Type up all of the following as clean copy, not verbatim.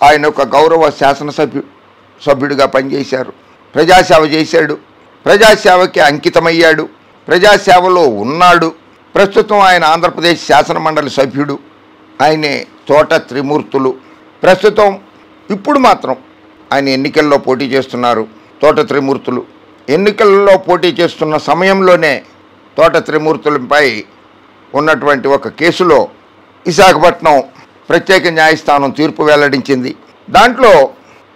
ఆయన ఒక గౌరవ సభ్యుడిగా పనిచేశారు. ప్రజాసేవ చేశాడు. ప్రజాసేవకి అంకితమయ్యాడు. ప్రజాసేవలో ఉన్నాడు. ప్రస్తుతం ఆయన ఆంధ్రప్రదేశ్ శాసనమండలి సభ్యుడు. ఆయనే తోట త్రిమూర్తులు. ప్రస్తుతం ఇప్పుడు మాత్రం ఆయన ఎన్నికల్లో పోటీ చేస్తున్నారు. తోట త్రిమూర్తులు ఎన్నికల్లో పోటీ చేస్తున్న సమయంలోనే తోట త్రిమూర్తులపై ఉన్నటువంటి ఒక కేసులో విశాఖపట్నం ప్రత్యేక న్యాయస్థానం తీర్పు వెల్లడించింది. దాంట్లో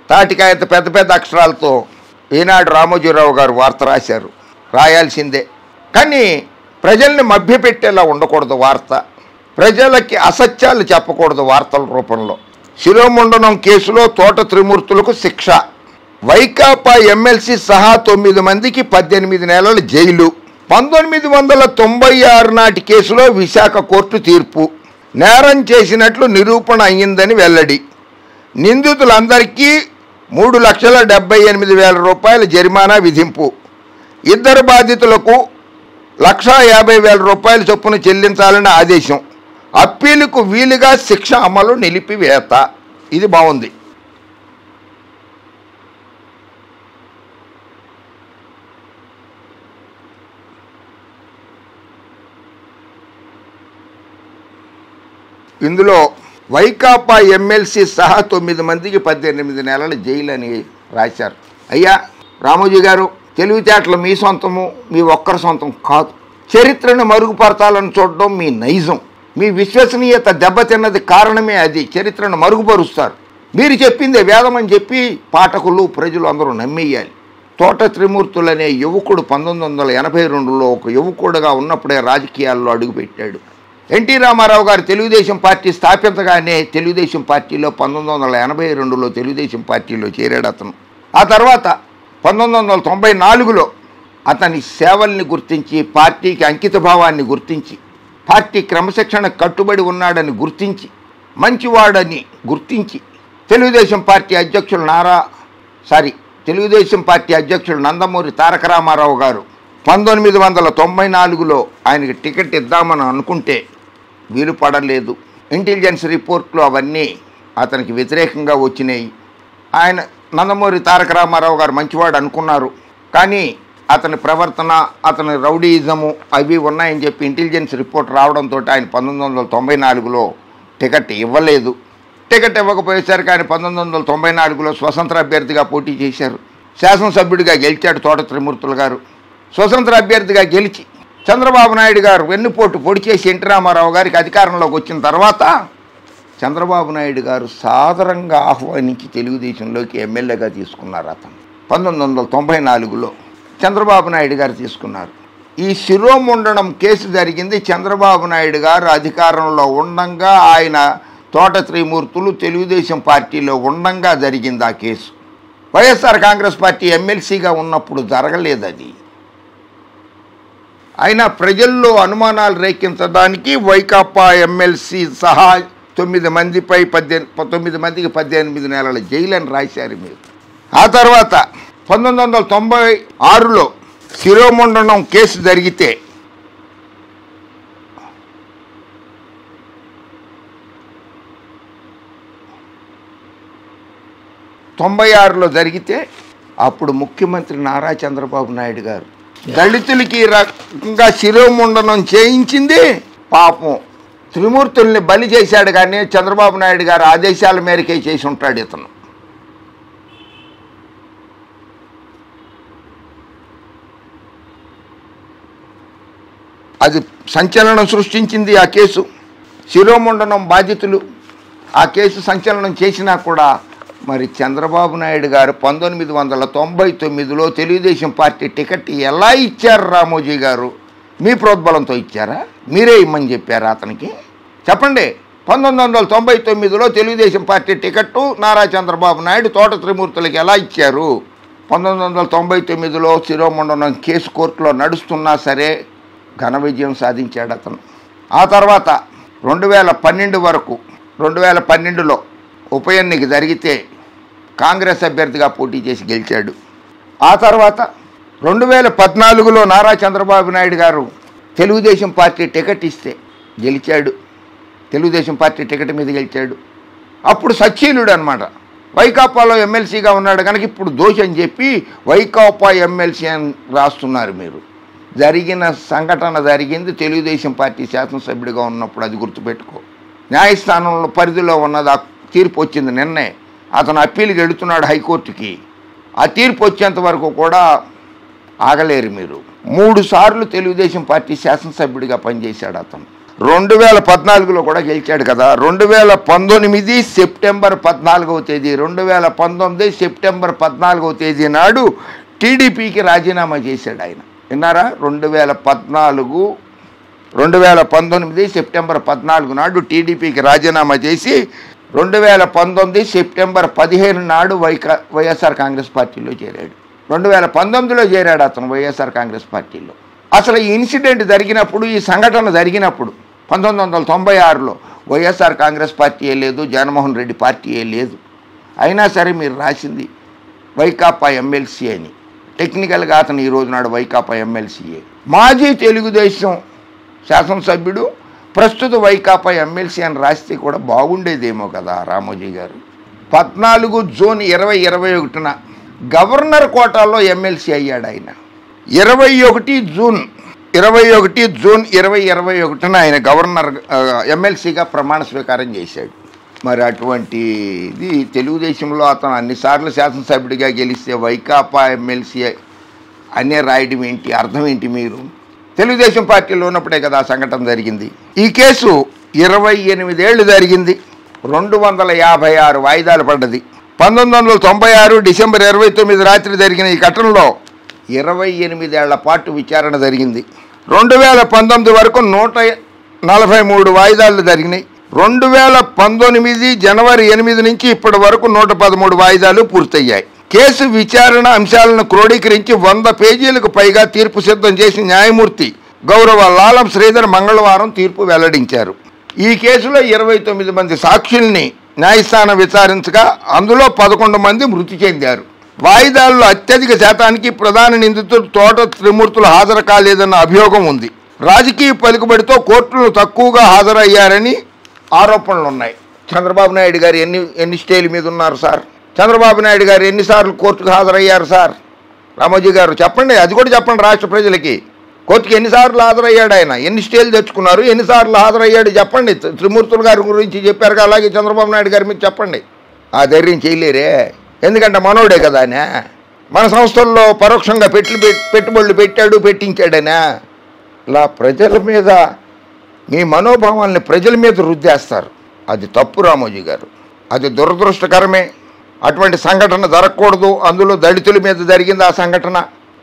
తాటికాయత పెద్ద పెద్ద అక్షరాలతో ఈనాడు రామోజీరావు గారు వార్త రాశారు. రాయాల్సిందే, కానీ ప్రజల్ని మభ్యపెట్టేలా ఉండకూడదు వార్త. ప్రజలకి అసత్యాలు చెప్పకూడదు వార్తల రూపంలో. శిరోముండనం కేసులో తోట త్రిమూర్తులకు శిక్ష. వైకాపా ఎమ్మెల్సీ సహా 9 మందికి 18 నెలల జైలు. 1996 నాటి కేసులో విశాఖ కోర్టు తీర్పు. నేరం చేసినట్లు నిరూపణ అయ్యిందని వెల్లడి. నిందితులందరికీ 3,78,000 రూపాయల జరిమానా విధింపు. ఇద్దరు బాధితులకు 1,50,000 రూపాయల చొప్పున చెల్లించాలని ఆదేశం. అప్పీలుకు వీలుగా శిక్ష అమలు నిలిపివేత. ఇది బాగుంది. ఇందులో వైకాపా ఎమ్మెల్సీ సహా 9 మందికి 18 నెలల జైలు అని రాశారు. అయ్యా రామోజీ గారు, తెలివితేటలు మీ సొంతము, మీ ఒక్కరి సొంతం కాదు. చరిత్రను మరుగుపరచాలని చూడడం మీ నైజం. మీ విశ్వసనీయత దెబ్బతిన్నది కారణమే అది. చరిత్రను మరుగుపరుస్తారు. మీరు చెప్పిందే వేదం అని చెప్పి పాఠకులు ప్రజలు అందరూ నమ్మేయాలి. తోట త్రిమూర్తులనే యువకుడు 1982లో ఒక యువకుడుగా ఉన్నప్పుడే రాజకీయాల్లో అడుగుపెట్టాడు. ఎన్టీ రామారావు గారు తెలుగుదేశం పార్టీ స్థాపించగానే తెలుగుదేశం పార్టీలో 1982లో తెలుగుదేశం పార్టీలో చేరాడు అతను. ఆ తర్వాత 1994లో అతని సేవల్ని గుర్తించి, పార్టీకి అంకిత భావాన్ని గుర్తించి, పార్టీ క్రమశిక్షణ కట్టుబడి ఉన్నాడని గుర్తించి, మంచివాడని గుర్తించి తెలుగుదేశం పార్టీ అధ్యక్షులు నందమూరి తారక రామారావు గారు 1994లో ఆయనకి టికెట్ ఇద్దామని అనుకుంటే వీలు పడలేదు. ఇంటెలిజెన్స్ రిపోర్ట్లు అవన్నీ అతనికి వ్యతిరేకంగా వచ్చినాయి. ఆయన నందమూరి తారక రామారావు గారు మంచివాడు అనుకున్నారు, కానీ అతని ప్రవర్తన, అతని రౌడీయిజము అవి ఉన్నాయని చెప్పి ఇంటెలిజెన్స్ రిపోర్ట్ రావడంతో ఆయన 1994లో టికెట్ ఇవ్వలేదు. టికెట్ ఇవ్వకపోయేసరికి ఆయన 1994లో స్వతంత్ర అభ్యర్థిగా పోటీ చేశారు. శాసనసభ్యుడిగా గెలిచాడు తోట త్రిమూర్తులు గారు. స్వతంత్ర అభ్యర్థిగా గెలిచి చంద్రబాబు నాయుడు గారు వెన్నుపోటు పొడి చేసి ఎన్టీ రామారావు గారికి అధికారంలోకి వచ్చిన తర్వాత చంద్రబాబు నాయుడు గారు సాదరంగా ఆహ్వానించి తెలుగుదేశంలోకి ఎమ్మెల్యేగా తీసుకున్నారు. అతను 1994లో చంద్రబాబు నాయుడు గారు తీసుకున్నారు. ఈ శిరోముండనం కేసు జరిగింది చంద్రబాబు నాయుడు గారు అధికారంలో ఉండంగా, ఆయన తోట త్రిమూర్తులు తెలుగుదేశం పార్టీలో ఉండంగా జరిగింది ఆ కేసు. వైఎస్ఆర్ కాంగ్రెస్ పార్టీ ఎమ్మెల్సీగా ఉన్నప్పుడు జరగలేదు అది. అయినా ప్రజల్లో అనుమానాలు రేకించడానికి వైకాపా ఎమ్మెల్సీ సహా 9 మందికి 18 నెలల జైలు అని రాశారు మీరు. ఆ తర్వాత 1996లో శిరోముండనం కేసు జరిగితే 96లో జరిగితే అప్పుడు ముఖ్యమంత్రి నారా చంద్రబాబు నాయుడు గారు దళితులకి ఈ రకంగా శిరోముండనం చేయించింది. పాపం త్రిమూర్తుల్ని బలి చేశాడు, కానీ చంద్రబాబు నాయుడు గారు ఆదేశాల మేరకే చేసి ఉంటాడు ఇతను. అది సంచలనం సృష్టించింది ఆ కేసు. శిరోముండనం బాధితులు ఆ కేసు సంచలనం చేసినా కూడా మరి చంద్రబాబు నాయుడు గారు 1999లో తెలుగుదేశం పార్టీ టికెట్ ఎలా ఇచ్చారు రామోజీ గారు? మీ ప్రోద్బలంతో ఇచ్చారా? మీరే ఇమ్మని చెప్పారా అతనికి? చెప్పండి. 1999లో తెలుగుదేశం పార్టీ టికెట్టు నారా చంద్రబాబు నాయుడు తోట త్రిమూర్తులకి ఎలా ఇచ్చారు? 1999లో శిరోముండనం కేసు కోర్టులో నడుస్తున్నా సరే ఘన విజయం సాధించాడు అతను. ఆ తర్వాత 2012 వరకు 2012లో ఉప ఎన్నిక జరిగితే కాంగ్రెస్ అభ్యర్థిగా పోటీ చేసి గెలిచాడు. ఆ తర్వాత 2014లో నారా చంద్రబాబు నాయుడు గారు తెలుగుదేశం పార్టీ టికెట్ ఇస్తే గెలిచాడు. తెలుగుదేశం పార్టీ టికెట్ మీద గెలిచాడు. అప్పుడు సచ్చీలుడు అనమాట. వైకాపాలో ఎమ్మెల్సీగా ఉన్నాడు కనుక ఇప్పుడు దోషి అని చెప్పి వైకాపా ఎమ్మెల్సీ అని రాస్తున్నారు మీరు. జరిగిన సంఘటన జరిగింది తెలుగుదేశం పార్టీ శాసనసభ్యుడిగా ఉన్నప్పుడు, అది గుర్తుపెట్టుకో. న్యాయస్థానంలో పరిధిలో ఉన్నది, ఆ తీర్పు వచ్చింది నిన్నే. అతను అప్పీల్కి వెళుతున్నాడు హైకోర్టుకి. ఆ తీర్పు వచ్చేంత వరకు కూడా ఆగలేరు మీరు. 3 సార్లు తెలుగుదేశం పార్టీ శాసనసభ్యుడిగా పనిచేశాడు అతను. 2014లో కూడా గెలిచాడు కదా. 2019 సెప్టెంబర్ 14వ తేదీ 2019 సెప్టెంబర్ 14వ తేదీ నాడు టీడీపీకి రాజీనామా చేశాడు ఆయన. విన్నారా? 2019 సెప్టెంబర్ 14 నాడు టీడీపీకి రాజీనామా చేసి 2019 సెప్టెంబర్ 15 నాడు వైఎస్ఆర్ కాంగ్రెస్ పార్టీలో చేరాడు. 2019లో చేరాడు అతను వైఎస్ఆర్ కాంగ్రెస్ పార్టీలో. అసలు ఈ ఇన్సిడెంట్ జరిగినప్పుడు, ఈ సంఘటన జరిగినప్పుడు 1996లో వైఎస్ఆర్ కాంగ్రెస్ పార్టీయే లేదు, జగన్మోహన్ రెడ్డి పార్టీయే లేదు. అయినా సరే మీరు రాసింది వైకాపా ఎమ్మెల్సీ అని. టెక్నికల్గా అతను ఈ రోజు నాడు వైకాపా ఎమ్మెల్సీయే. మాజీ తెలుగుదేశం శాసనసభ్యుడు, ప్రస్తుత వైకాపా ఎమ్మెల్సీ అని రాస్తే కూడా బాగుండేదేమో కదా రామోజీ గారు. 14 జూన్ 2021న గవర్నర్ కోటాలో ఎమ్మెల్సీ అయ్యాడు ఆయన. 21 జూన్ 2021న ఆయన గవర్నర్ ఎమ్మెల్సీగా ప్రమాణ స్వీకారం చేశాడు. మరి అటువంటిది తెలుగుదేశంలో అతను అన్నిసార్లు శాసనసభ్యుడిగా గెలిస్తే వైకాపా ఎమ్మెల్సీ అనే రాయడం ఏంటి? అర్థం ఏంటి? మీరు తెలుగుదేశం పార్టీలో ఉన్నప్పుడే కదా ఆ సంఘటన జరిగింది. ఈ కేసు 28 ఏళ్ళు జరిగింది. 256 వాయిదాలు పడ్డది. 1996 డిసెంబర్ 29 రాత్రి జరిగిన ఈ ఘటనలో 28 ఏళ్ల పాటు విచారణ జరిగింది. 2019 వరకు 143 వాయిదాలు జరిగినాయి. 2019 జనవరి 8 నుంచి ఇప్పటి వరకు 113 వాయిదాలు పూర్తయ్యాయి. కేసు విచారణ అంశాలను క్రోడీకరించి 100 పేజీలకు పైగా తీర్పు సిద్ధం చేసి న్యాయమూర్తి గౌరవ లాలం శ్రీధర్ మంగళవారం తీర్పు వెల్లడించారు. ఈ కేసులో 29 మంది సాక్షుల్ని న్యాయస్థానం విచారించగా అందులో 11 మంది మృతి చెందారు. వాయిదాల్లో అత్యధిక శాతానికి ప్రధాన నిందితుడు తోట త్రిమూర్తులు హాజరు కాలేదన్న అభియోగం ఉంది. రాజకీయ పలుకుబడితో కోర్టులు తక్కువగా హాజరయ్యారని ఆరోపణలు ఉన్నాయి. చంద్రబాబు నాయుడు గారు ఎన్ని స్టేల మీద ఉన్నారు సార్? చంద్రబాబు నాయుడు గారు ఎన్నిసార్లు కోర్టుకు హాజరయ్యారు సార్? రామోజీ గారు చెప్పండి, అది కూడా చెప్పండి రాష్ట్ర ప్రజలకి. కోర్టుకి ఎన్నిసార్లు హాజరయ్యాడు ఆయన? ఎన్ని స్టేలు తెచ్చుకున్నారు? ఎన్నిసార్లు హాజరయ్యాడు చెప్పండి. త్రిమూర్తుల గారి గురించి చెప్పారు, అలాగే చంద్రబాబు నాయుడు గారి మీద చెప్పండి. ఆ ధైర్యం చేయలేరే, ఎందుకంటే మనోడే కదా ఆయన. మన సంస్థల్లో పరోక్షంగా పెట్టుబడులు పెట్టాడు, పెట్టించాడనా? ఇలా ప్రజల మీద మీ మనోభావాల్ని ప్రజల మీద రుద్దేస్తారు. అది తప్పు రామోజీ గారు, అది దురదృష్టకరమే. అటువంటి సంఘటన జరగకూడదు. అందులో దళితుల మీద జరిగింది ఆ సంఘటన.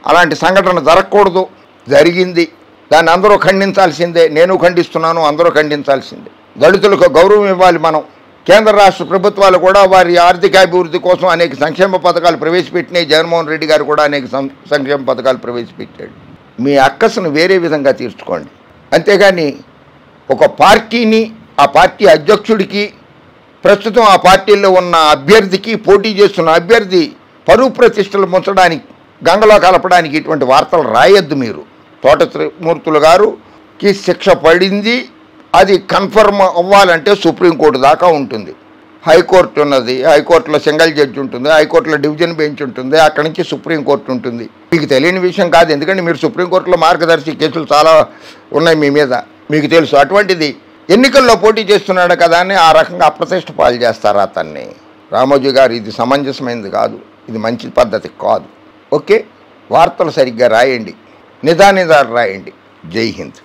అలాంటి సంఘటన జరగకూడదు, జరిగింది. దాన్ని అందరూ ఖండించాల్సిందే. నేను ఖండిస్తున్నాను, అందరూ ఖండించాల్సిందే. దళితులకు గౌరవం ఇవ్వాలి మనం. కేంద్ర రాష్ట్ర ప్రభుత్వాలు కూడా వారి ఆర్థికాభివృద్ధి కోసం అనేక సంక్షేమ పథకాలు ప్రవేశపెట్టినాయి. జగన్మోహన్ రెడ్డి గారు కూడా అనేక సంక్షేమ పథకాలు ప్రవేశపెట్టాడు. మీ అక్కసును వేరే విధంగా తీర్చుకోండి. అంతేగాని ఒక పార్టీని, ఆ పార్టీ అధ్యక్షుడికి, ప్రస్తుతం ఆ పార్టీలో ఉన్న అభ్యర్థికి, పోటీ చేస్తున్న అభ్యర్థి పరువు ప్రతిష్టలు ముంచడానికి, గంగలో కలపడానికి ఇటువంటి వార్తలు రాయొద్దు మీరు. తోట త్రిమూర్తులు గారుకి శిక్ష పడింది. అది కన్ఫర్మ్ అవ్వాలంటే సుప్రీంకోర్టు దాకా ఉంటుంది. హైకోర్టు ఉన్నది, హైకోర్టులో సింగిల్ జడ్జి ఉంటుంది, హైకోర్టులో డివిజన్ బెంచ్ ఉంటుంది, అక్కడి నుంచి సుప్రీంకోర్టు ఉంటుంది. మీకు తెలియని విషయం కాదు, ఎందుకంటే మీరు సుప్రీంకోర్టులో మార్గదర్శి కేసులు చాలా ఉన్నాయి మీ మీద, మీకు తెలుసు. అటువంటిది ఎన్నికల్లో పోటీ చేస్తున్నాడు కదా అని ఆ రకంగా అప్రతిష్ట పాలు చేస్తారు అతన్ని. రామోజీ గారు, ఇది సమంజసమైనది కాదు, ఇది మంచి పద్ధతి కాదు. ఓకే, వార్తలు సరిగ్గా రాయండి, నిదానిదారు రాయండి. జై హింద్.